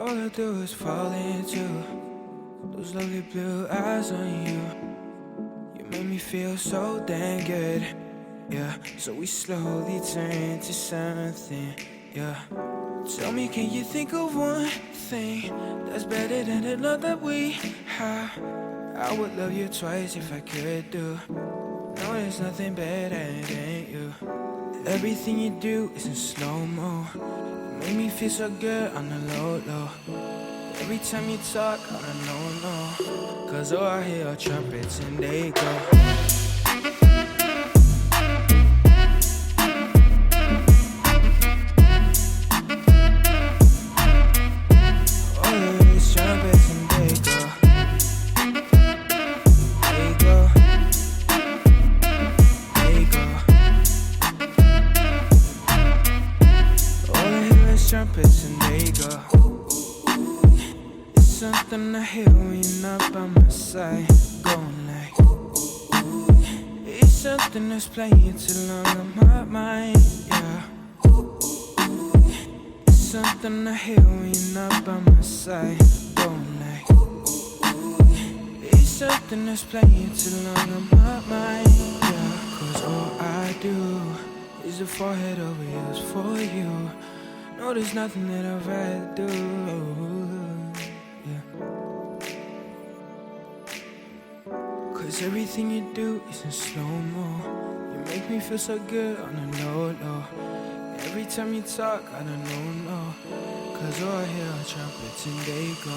All I do is fall into those lovely blue eyes on you. You make me feel so damn good, yeah. So we slowly turn to something, yeah. Tell me, can you think of one thing that's better than the love that we have? I would love you twice if I could do. No, there's nothing better than you. Everything you do is in slow-mo. You make me feel so good on the low. Every time you talk on the no. Cause all I hear are trumpets and they go. Trumpets and they go. It's something I hear when you're not by my side, going like. It's something that's playing too long on my mind, yeah. It's something I hear when you're not by my side, going like. It's something that's playing too long on my mind, yeah. Cause all I do is the forehead over yours for you. No, there's nothing that I'd rather do, yeah. Cause everything you do is in slow-mo. You make me feel so good on the low. Every time you talk, I don't know. Cause all I hear are trumpets and they go.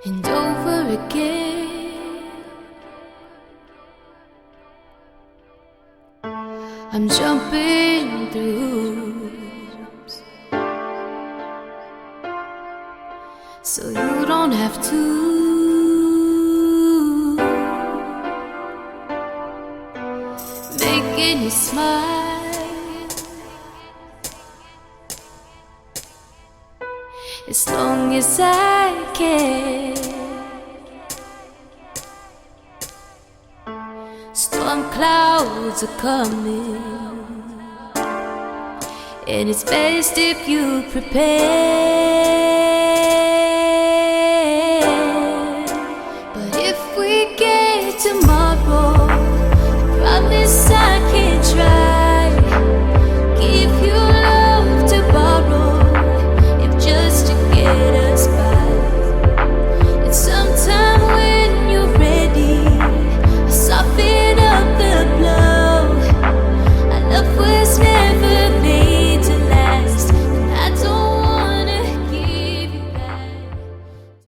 and over again. I'm jumping through hoops, so you don't have to. Making you smile as long as I can. Storm clouds are coming, and it's best if you prepare.